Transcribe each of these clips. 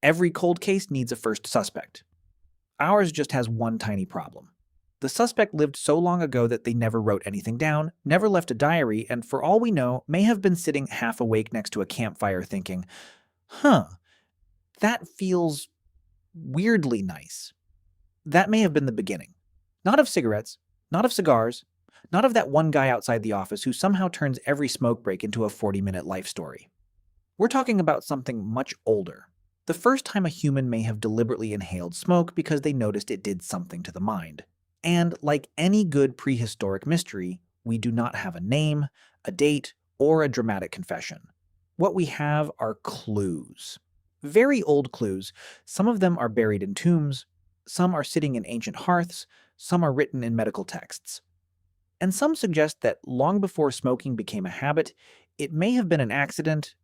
Every cold case needs a first suspect. Ours just has one tiny problem. The suspect lived so long ago that they never wrote anything down, never left a diary, and for all we know, may have been sitting half awake next to a campfire thinking, huh, that feels weirdly nice. That may have been the beginning. Not of cigarettes, not of cigars, not of that one guy outside the office who somehow turns every smoke break into a 40-minute life story. We're talking about something much older. The first time a human may have deliberately inhaled smoke because they noticed it did something to the mind. And like any good prehistoric mystery, we do not have a name, a date, or a dramatic confession. What we have are clues. Very old clues. Some of them are buried in tombs, some are sitting in ancient hearths, some are written in medical texts. And some suggest that long before smoking became a habit, it may have been an accident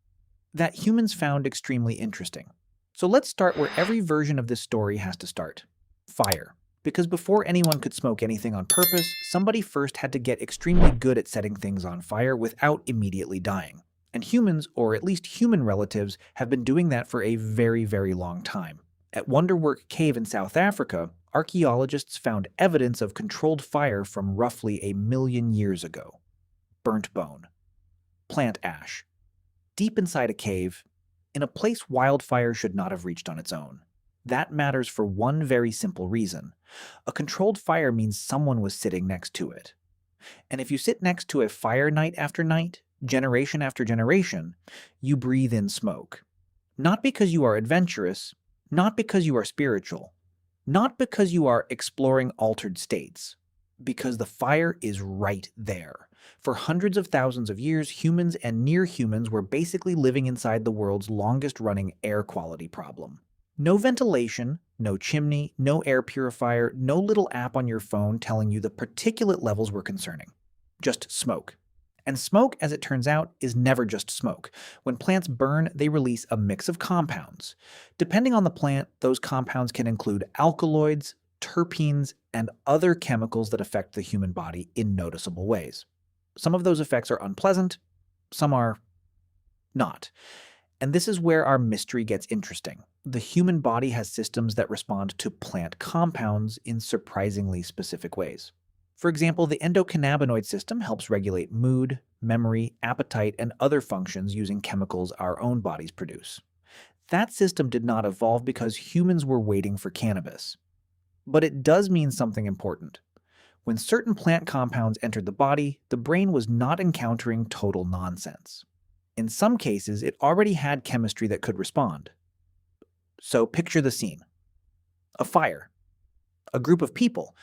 that humans found extremely interesting. So let's start where every version of this story has to start. Fire. Because before anyone could smoke anything on purpose, somebody first had to get extremely good at setting things on fire without immediately dying. And humans, or at least human relatives, have been doing that for a very, very long time. At Wonderwork Cave in South Africa, archaeologists found evidence of controlled fire from roughly 1 million years ago. Burnt bone. Plant ash. Deep inside a cave, in a place wildfire should not have reached on its own. That matters for one very simple reason. A controlled fire means someone was sitting next to it. And if you sit next to a fire night after night, generation after generation, you breathe in smoke. Not because you are adventurous, not because you are spiritual, not because you are exploring altered states, because the fire is right there. For hundreds of thousands of years, humans and near humans were basically living inside the world's longest-running air quality problem. No ventilation, no chimney, no air purifier, no little app on your phone telling you the particulate levels were concerning. Just smoke. And smoke, as it turns out, is never just smoke. When plants burn, they release a mix of compounds. Depending on the plant, those compounds can include alkaloids, terpenes, and other chemicals that affect the human body in noticeable ways. Some of those effects are unpleasant, some are not. And this is where our mystery gets interesting. The human body has systems that respond to plant compounds in surprisingly specific ways. For example, the endocannabinoid system helps regulate mood, memory, appetite, and other functions using chemicals our own bodies produce. That system did not evolve because humans were waiting for cannabis. But it does mean something important. When certain plant compounds entered the body, the brain was not encountering total nonsense. In some cases, it already had chemistry that could respond. So picture the scene. A fire. A group of people.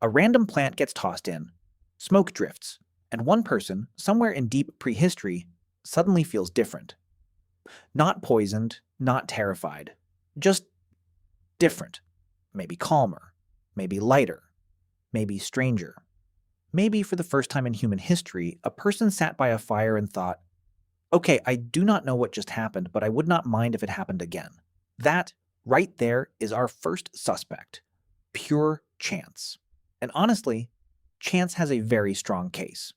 A random plant gets tossed in. Smoke drifts. And one person, somewhere in deep prehistory, suddenly feels different. Not poisoned, not terrified. Just different. Maybe calmer. Maybe lighter. Maybe stranger. Maybe for the first time in human history, a person sat by a fire and thought, okay, I do not know what just happened, but I would not mind if it happened again. That, right there, is our first suspect. Pure chance. And honestly, chance has a very strong case.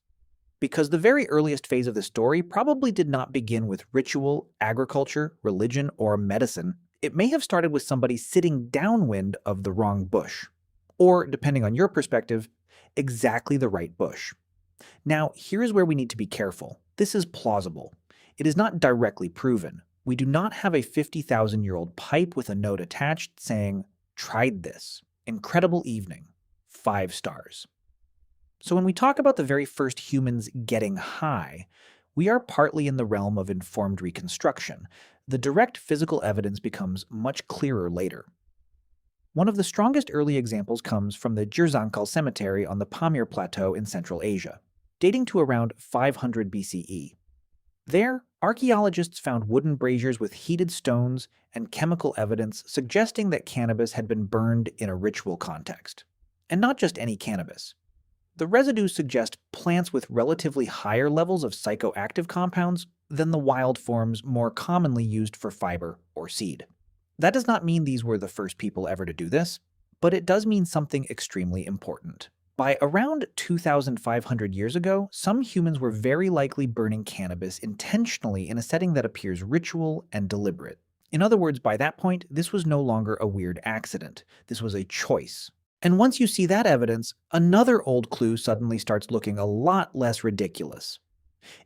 Because the very earliest phase of the story probably did not begin with ritual, agriculture, religion, or medicine. It may have started with somebody sitting downwind of the wrong bush. Or, depending on your perspective, exactly the right bush. Now, here is where we need to be careful. This is plausible. It is not directly proven. We do not have a 50,000-year-old pipe with a note attached saying, "Tried this. Incredible evening. 5 stars." So when we talk about the very first humans getting high, we are partly in the realm of informed reconstruction. The direct physical evidence becomes much clearer later. One of the strongest early examples comes from the Jirzankal cemetery on the Pamir Plateau in Central Asia, dating to around 500 BCE. There, archaeologists found wooden braziers with heated stones and chemical evidence suggesting that cannabis had been burned in a ritual context. And not just any cannabis. The residues suggest plants with relatively higher levels of psychoactive compounds than the wild forms more commonly used for fiber or seed. That does not mean these were the first people ever to do this, but it does mean something extremely important. By around 2,500 years ago, some humans were very likely burning cannabis intentionally in a setting that appears ritual and deliberate. In other words, by that point, this was no longer a weird accident. This was a choice. And once you see that evidence, another old clue suddenly starts looking a lot less ridiculous.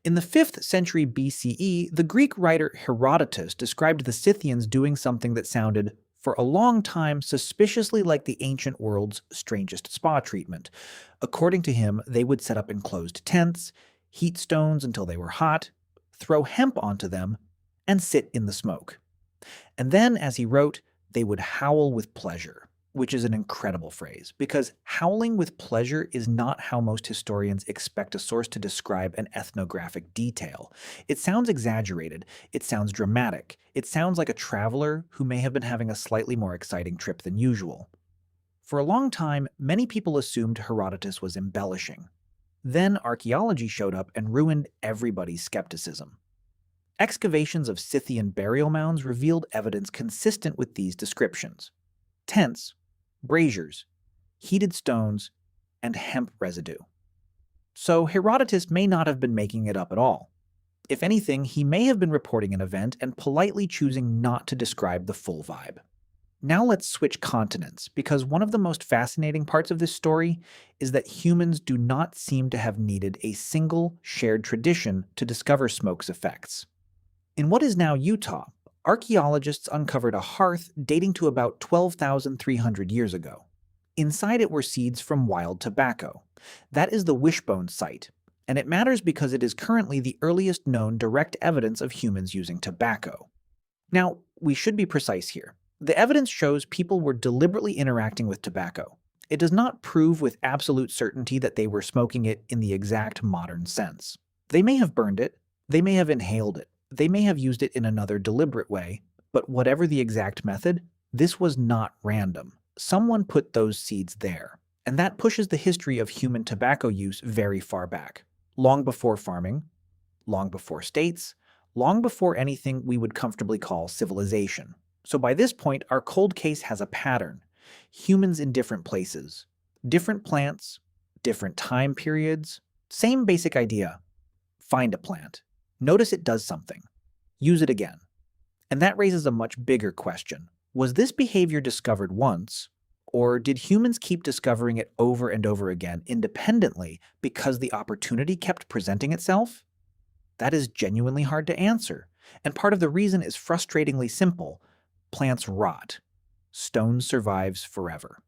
In the 5th century BCE, the Greek writer Herodotus described the Scythians doing something that sounded, for a long time, suspiciously like the ancient world's strangest spa treatment. According to him, they would set up enclosed tents, heat stones until they were hot, throw hemp onto them, and sit in the smoke. And then, as he wrote, they would howl with pleasure, which is an incredible phrase, because howling with pleasure is not how most historians expect a source to describe an ethnographic detail. It sounds exaggerated, it sounds dramatic, it sounds like a traveler who may have been having a slightly more exciting trip than usual. For a long time, many people assumed Herodotus was embellishing. Then archaeology showed up and ruined everybody's skepticism. Excavations of Scythian burial mounds revealed evidence consistent with these descriptions. Tents, braziers, heated stones, and hemp residue. So Herodotus may not have been making it up at all. If anything, he may have been reporting an event and politely choosing not to describe the full vibe. Now let's switch continents, because one of the most fascinating parts of this story is that humans do not seem to have needed a single shared tradition to discover smoke's effects. In what is now Utah, archaeologists uncovered a hearth dating to about 12,300 years ago. Inside it were seeds from wild tobacco. That is the wishbone site, and it matters because it is currently the earliest known direct evidence of humans using tobacco. Now, we should be precise here. The evidence shows people were deliberately interacting with tobacco. It does not prove with absolute certainty that they were smoking it in the exact modern sense. They may have burned it, they may have inhaled it, they may have used it in another deliberate way, but whatever the exact method, this was not random. Someone put those seeds there. And that pushes the history of human tobacco use very far back. Long before farming, long before states, long before anything we would comfortably call civilization. So by this point, our cold case has a pattern. Humans in different places, different plants, different time periods, same basic idea. Find a plant. Notice it does something. Use it again. And that raises a much bigger question. Was this behavior discovered once, or did humans keep discovering it over and over again independently because the opportunity kept presenting itself? That is genuinely hard to answer, and part of the reason is frustratingly simple. Plants rot. Stone survives forever.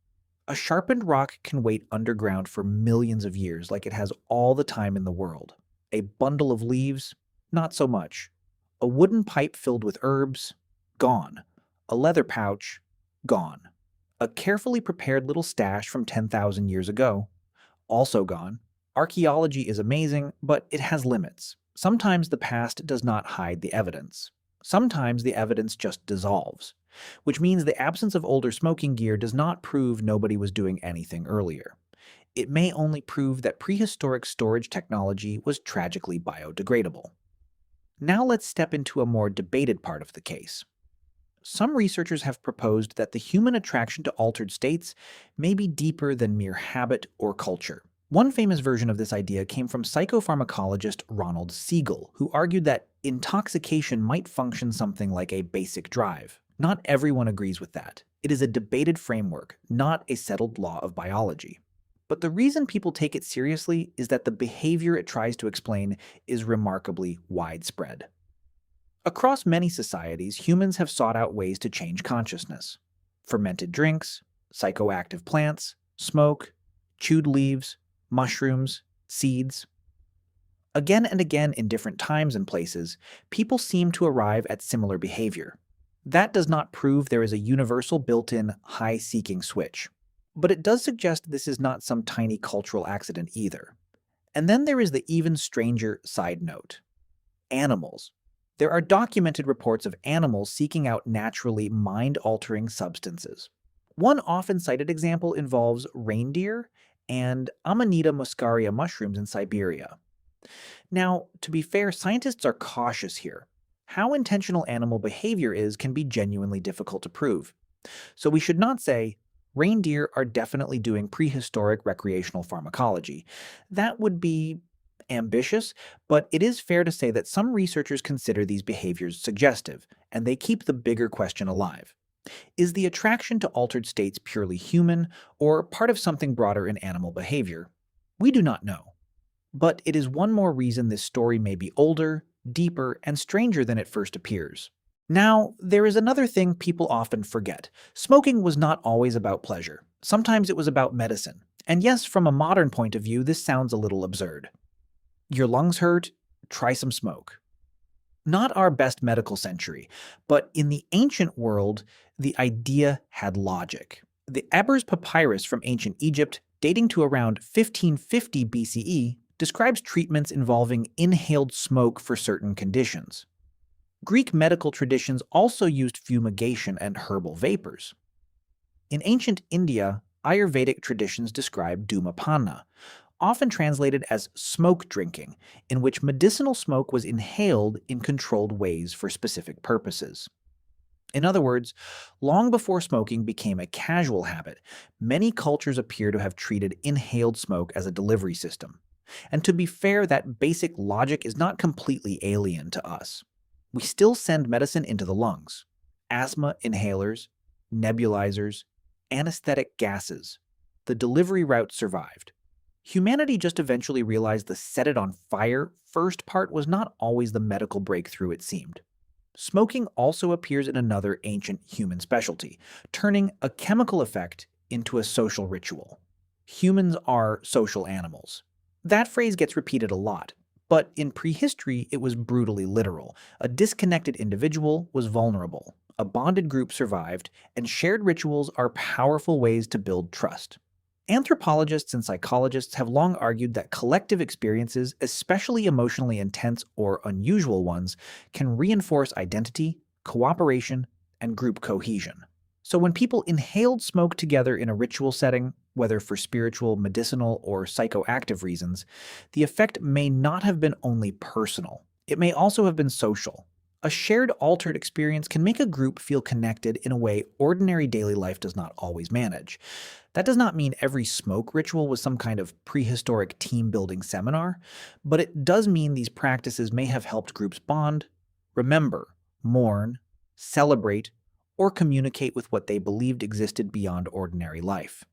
A sharpened rock can wait underground for millions of years like it has all the time in the world. A bundle of leaves? Not so much. A wooden pipe filled with herbs? Gone. A leather pouch? Gone. A carefully prepared little stash from 10,000 years ago? Also gone. Archaeology is amazing, but it has limits. Sometimes the past does not hide the evidence. Sometimes the evidence just dissolves, which means the absence of older smoking gear does not prove nobody was doing anything earlier. It may only prove that prehistoric storage technology was tragically biodegradable. Now let's step into a more debated part of the case. Some researchers have proposed that the human attraction to altered states may be deeper than mere habit or culture. One famous version of this idea came from psychopharmacologist Ronald Siegel, who argued that intoxication might function something like a basic drive. Not everyone agrees with that. It is a debated framework, not a settled law of biology. But the reason people take it seriously is that the behavior it tries to explain is remarkably widespread. Across many societies, humans have sought out ways to change consciousness. Fermented drinks, psychoactive plants, smoke, chewed leaves, mushrooms, seeds. Again and again in different times and places, people seem to arrive at similar behavior. That does not prove there is a universal built-in high-seeking switch. But it does suggest this is not some tiny cultural accident either. And then there is the even stranger side note. Animals. There are documented reports of animals seeking out naturally mind-altering substances. One often cited example involves reindeer and Amanita muscaria mushrooms in Siberia. Now, to be fair, scientists are cautious here. How intentional animal behavior is can be genuinely difficult to prove. So we should not say, reindeer are definitely doing prehistoric recreational pharmacology. That would be ambitious, but it is fair to say that some researchers consider these behaviors suggestive, and they keep the bigger question alive. Is the attraction to altered states purely human, or part of something broader in animal behavior? We do not know. But it is one more reason this story may be older, deeper, and stranger than it first appears. Now, there is another thing people often forget. Smoking was not always about pleasure. Sometimes it was about medicine. And yes, from a modern point of view, this sounds a little absurd. Your lungs hurt? Try some smoke. Not our best medical century, but in the ancient world, the idea had logic. The Ebers Papyrus from ancient Egypt, dating to around 1550 BCE, describes treatments involving inhaled smoke for certain conditions. Greek medical traditions also used fumigation and herbal vapors. In ancient India, Ayurvedic traditions describe dhumapana, often translated as smoke drinking, in which medicinal smoke was inhaled in controlled ways for specific purposes. In other words, long before smoking became a casual habit, many cultures appear to have treated inhaled smoke as a delivery system. And to be fair, that basic logic is not completely alien to us. We still send medicine into the lungs. Asthma inhalers, nebulizers, anesthetic gases. The delivery route survived. Humanity just eventually realized the set it on fire first part was not always the medical breakthrough it seemed. Smoking also appears in another ancient human specialty, turning a chemical effect into a social ritual. Humans are social animals. That phrase gets repeated a lot, but in prehistory it was brutally literal. A disconnected individual was vulnerable, a bonded group survived, and shared rituals are powerful ways to build trust. Anthropologists and psychologists have long argued that collective experiences, especially emotionally intense or unusual ones, can reinforce identity, cooperation, and group cohesion. So when people inhaled smoke together in a ritual setting, whether for spiritual, medicinal, or psychoactive reasons, the effect may not have been only personal. It may also have been social. A shared altered experience can make a group feel connected in a way ordinary daily life does not always manage. That does not mean every smoke ritual was some kind of prehistoric team-building seminar, but it does mean these practices may have helped groups bond, remember, mourn, celebrate, or communicate with what they believed existed beyond ordinary life.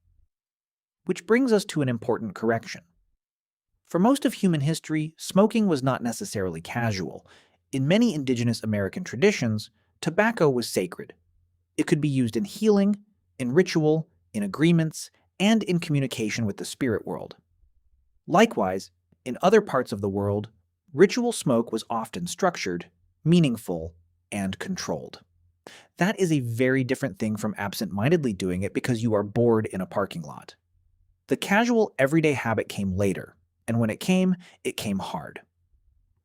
Which brings us to an important correction. For most of human history, smoking was not necessarily casual. In many indigenous American traditions, tobacco was sacred. It could be used in healing, in ritual, in agreements, and in communication with the spirit world. Likewise, in other parts of the world, ritual smoke was often structured, meaningful, and controlled. That is a very different thing from absent-mindedly doing it because you are bored in a parking lot. The casual, everyday habit came later, and when it came hard.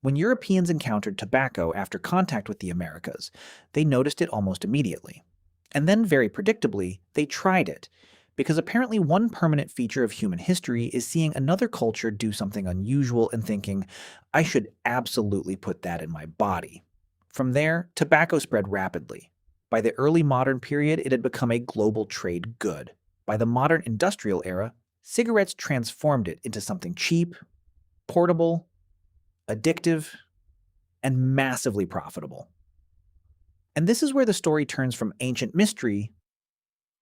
When Europeans encountered tobacco after contact with the Americas, they noticed it almost immediately. And then, very predictably, they tried it, because apparently one permanent feature of human history is seeing another culture do something unusual and thinking, I should absolutely put that in my body. From there, tobacco spread rapidly. By the early modern period, it had become a global trade good. By the modern industrial era, cigarettes transformed it into something cheap, portable, addictive, and massively profitable. And this is where the story turns from ancient mystery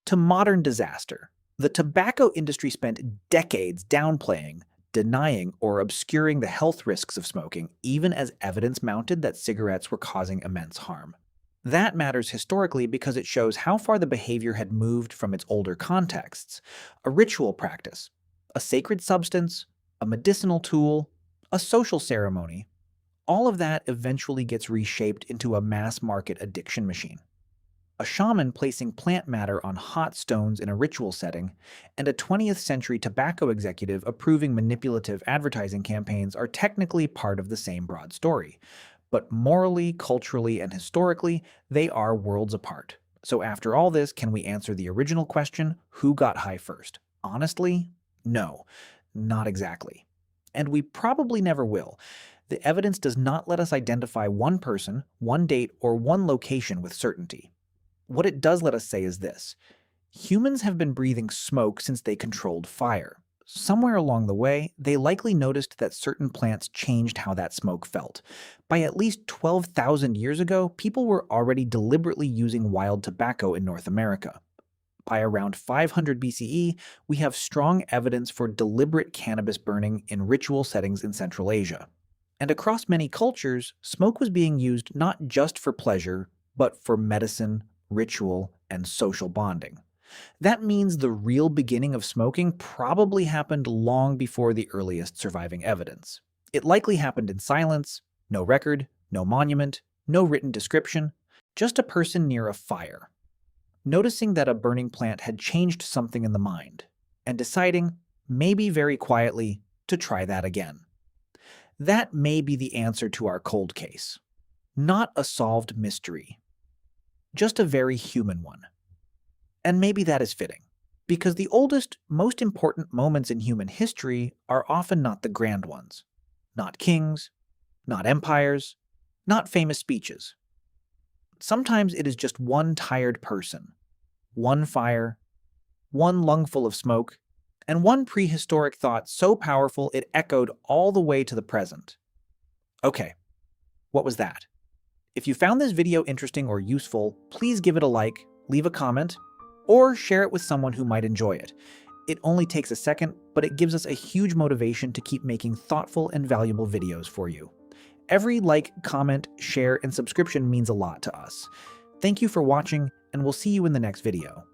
to modern disaster. The tobacco industry spent decades downplaying, denying, or obscuring the health risks of smoking, even as evidence mounted that cigarettes were causing immense harm. That matters historically because it shows how far the behavior had moved from its older contexts. A ritual practice, a sacred substance, a medicinal tool, a social ceremony. All of that eventually gets reshaped into a mass-market addiction machine. A shaman placing plant matter on hot stones in a ritual setting, and a 20th century tobacco executive approving manipulative advertising campaigns are technically part of the same broad story. But morally, culturally, and historically, they are worlds apart. So after all this, can we answer the original question, who got high first? Honestly, no, not exactly. And we probably never will. The evidence does not let us identify one person, one date, or one location with certainty. What it does let us say is this: humans have been breathing smoke since they controlled fire. somewhere along the way, they likely noticed that certain plants changed how that smoke felt. By at least 12,000 years ago, people were already deliberately using wild tobacco in North America. By around 500 BCE, we have strong evidence for deliberate cannabis burning in ritual settings in Central Asia. And across many cultures, smoke was being used not just for pleasure, but for medicine, ritual, and social bonding. That means the real beginning of smoking probably happened long before the earliest surviving evidence. It likely happened in silence, no record, no monument, no written description, just a person near a fire, noticing that a burning plant had changed something in the mind, and deciding, maybe very quietly, to try that again. That may be the answer to our cold case. Not a solved mystery, just a very human one. And maybe that is fitting, because the oldest, most important moments in human history are often not the grand ones. Not kings, not empires, not famous speeches. Sometimes it is just one tired person, one fire, one lungful of smoke, and one prehistoric thought so powerful it echoed all the way to the present. Okay, what was that? If you found this video interesting or useful, please give it a like, leave a comment, or share it with someone who might enjoy it. It only takes a second, but it gives us a huge motivation to keep making thoughtful and valuable videos for you. Every like, comment, share, and subscription means a lot to us. Thank you for watching, and we'll see you in the next video.